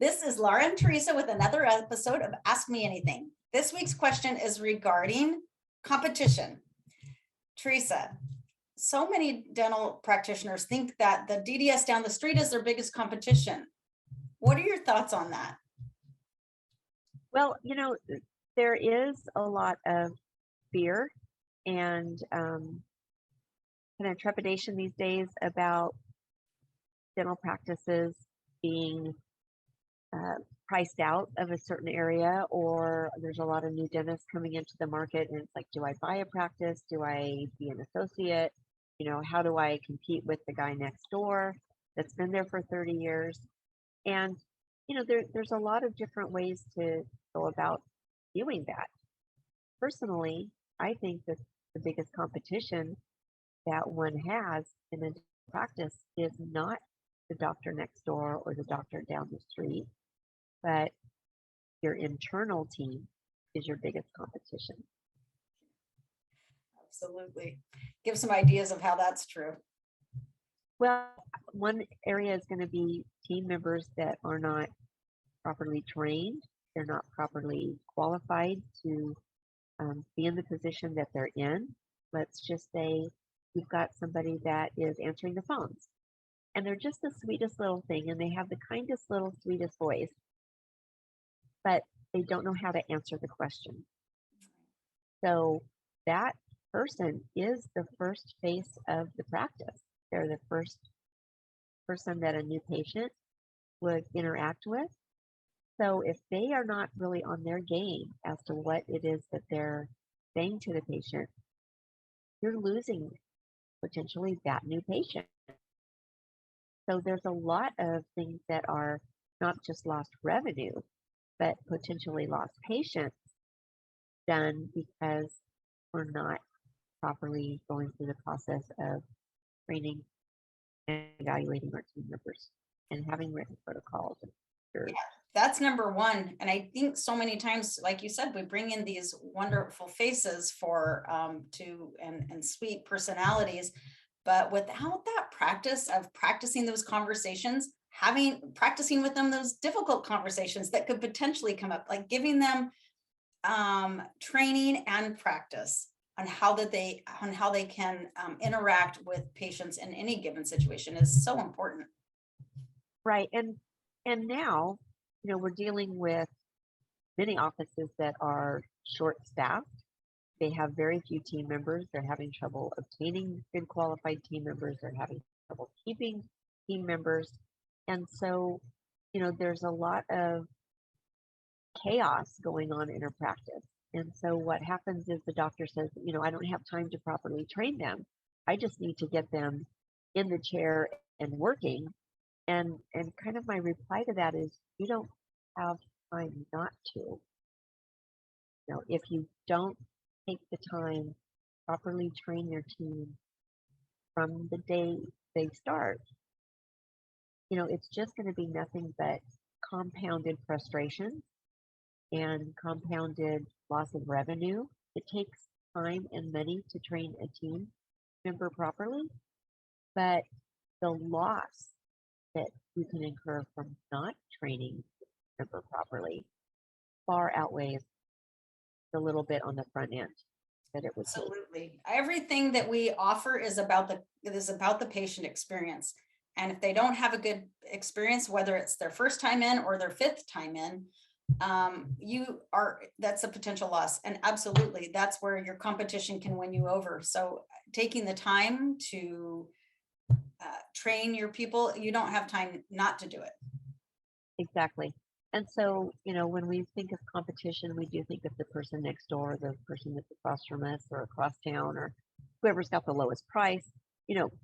This is Laura and Theresa with another episode of Ask Me Anything. This week's question is regarding competition. Theresa, so many dental practitioners think that the DDS down the street is their biggest competition. What are your thoughts on that? Well, there is a lot of fear and kind of trepidation these days about dental practices being priced out of a certain area, or there's a lot of new dentists coming into the market, and it's like, do I buy a practice? Do I be an associate? How do I compete with the guy next door that's been there for 30 years? And there's a lot of different ways to go about doing that. Personally, I think that the biggest competition that one has in a practice is not the doctor next door or the doctor down the street, but your internal team is your biggest competition. Absolutely. Give some ideas of how that's true. Well, one area is going to be team members that are not properly trained. They're not properly qualified to be in the position that they're in. Let's just say you've got somebody that is answering the phones, and they're just the sweetest little thing, and they have the kindest little sweetest voice, but they don't know how to answer the question. So that person is the first face of the practice. They're the first person that a new patient would interact with. So if they are not really on their game as to what it is that they're saying to the patient, you're losing potentially that new patient. So there's a lot of things that are not just lost revenue, but potentially lost patients done because we're not properly going through the process of training and evaluating our team members and having written protocols. Yeah, that's number one. And I think so many times, like you said, we bring in these wonderful faces for and sweet personalities, but without that practice of practicing those conversations, practicing with them those difficult conversations that could potentially come up, like giving them training and practice on how they can interact with patients in any given situation is so important. Right. And now, we're dealing with many offices that are short-staffed. They have very few team members. They're having trouble obtaining good qualified team members. They're having trouble keeping team members. And so, there's a lot of chaos going on in our practice. And so what happens is the doctor says, I don't have time to properly train them. I just need to get them in the chair and working. And kind of my reply to that is, you don't have time not to. If you don't take the time to properly train your team from the day they start, it's just going to be nothing but compounded frustration and compounded loss of revenue. It takes time and money to train a team member properly, but the loss that you can incur from not training a member properly far outweighs the little bit on the front end that it would take. Absolutely. Everything that we offer is about the patient experience. And if they don't have a good experience, whether it's their first time in or their fifth time in, that's a potential loss. And absolutely, that's where your competition can win you over. So taking the time to train your people, you don't have time not to do it. Exactly. And so, when we think of competition, we do think of the person next door, the person that's across from us or across town, or whoever's got the lowest price.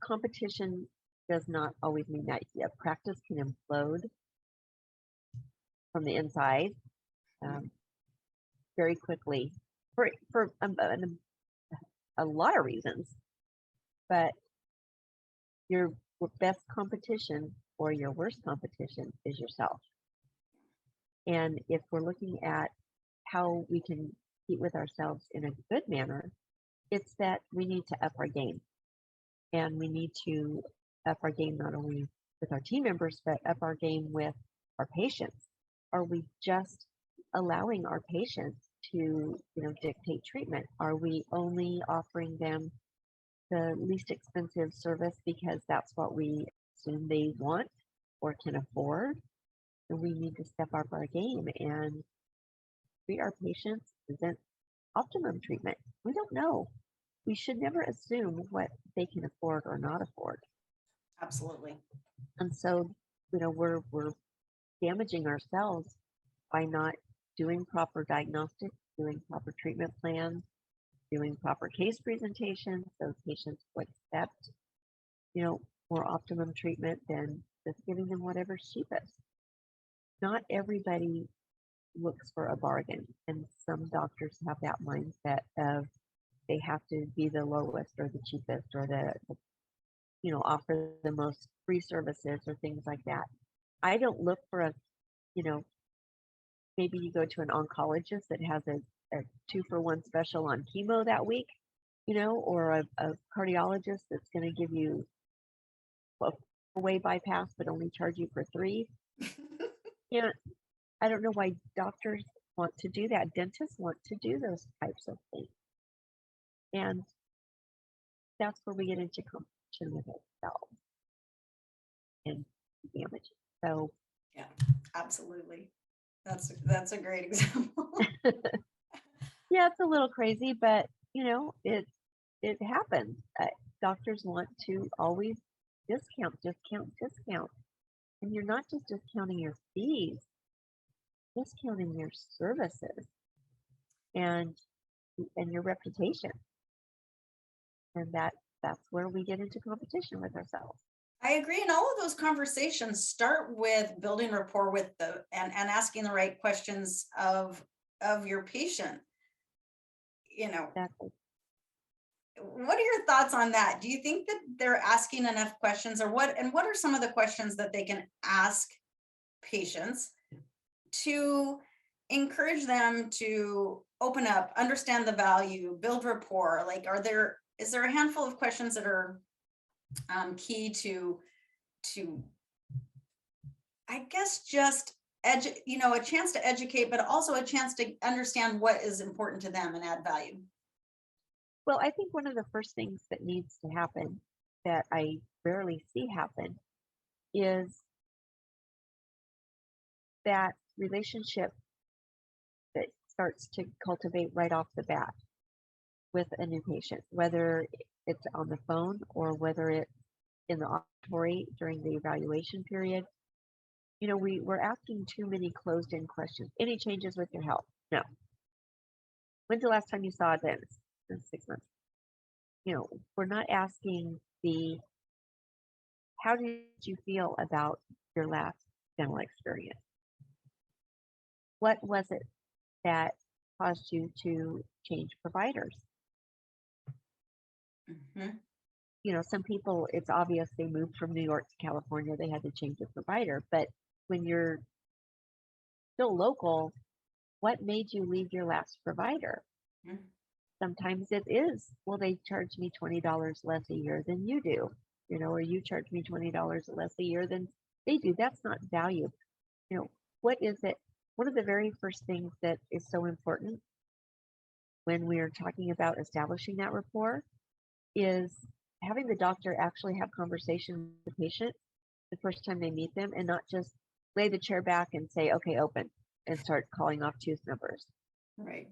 Competition does not always mean that. Yeah, practice can implode from the inside very quickly for a lot of reasons. But your best competition or your worst competition is yourself. And if we're looking at how we can compete with ourselves in a good manner, it's that we need to up our game. And we need to up our game not only with our team members, but up our game with our patients. are we just allowing our patients to, dictate treatment? Are we only offering them the least expensive service because that's what we assume they want or can afford? And we need to step up our game and treat our patients, present optimum treatment. We don't know. We should never assume what they can afford or not afford. Absolutely. And so, we're damaging ourselves by not doing proper diagnostics, doing proper treatment plans, doing proper case presentations so patients will accept, more optimum treatment than just giving them whatever's cheapest. Not everybody looks for a bargain, and some doctors have that mindset of they have to be the lowest or the cheapest or offer the most free services or things like that. I don't look for you know, maybe you go to an oncologist that has a 2-for-1 special on chemo that week, or a cardiologist that's going to give you a 4-way bypass but only charge you for 3. You know, I don't know why doctors want to do that. Dentists want to do those types of things. And that's where we get into competition with ourselves and damage. So Yeah, absolutely. That's a great example. yeah, it's a little crazy, but it happens. Doctors want to always discount, and you're not just discounting your fees, discounting your services and your reputation, and that's where we get into competition with ourselves. I agree. And all of those conversations start with building rapport with and asking the right questions of your patient. Exactly. What are your thoughts on that? Do you think that they're asking enough questions, or what are some of the questions that they can ask patients to encourage them to open up, understand the value, build rapport? Like, is there a handful of questions that are key to I guess just a chance to educate, but also a chance to understand what is important to them and add value? Well, I think one of the first things that needs to happen that I rarely see happen is that relationship that starts to cultivate right off the bat with a new patient, whether it's on the phone or whether it's in the auditory during the evaluation period. We're asking too many closed-in questions. Any changes with your health? No. When's the last time you saw a dentist? 6 months. We're not asking how did you feel about your last dental experience? What was it that caused you to change providers? Mm-hmm. Some people, it's obvious they moved from New York to California, they had to change the provider. But when you're still local, what made you leave your last provider? Mm-hmm. Sometimes it is, well, they charge me $20 less a year than you do, or you charge me $20 less a year than they do. That's not value. What is it? One of the very first things that is so important when we're talking about establishing that rapport is having the doctor actually have conversation with the patient the first time they meet them, and not just lay the chair back and say, okay, open, and start calling off tooth numbers. Right.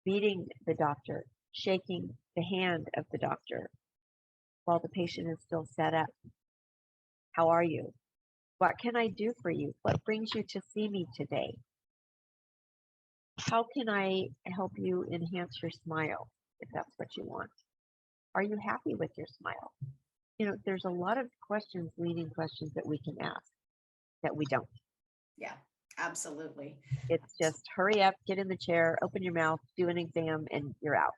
Meeting the doctor, shaking the hand of the doctor while the patient is still set up. How are you? What can I do for you? What brings you to see me today? How can I help you enhance your smile if that's what you want? Are you happy with your smile? There's a lot of leading questions that we can ask that we don't. Yeah, absolutely. It's just hurry up, get in the chair, open your mouth, do an exam, and you're out.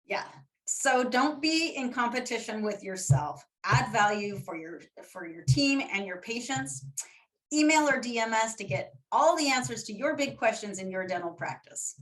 Yeah. So don't be in competition with yourself. Add value for your team and your patients. Email or DM us to get all the answers to your big questions in your dental practice.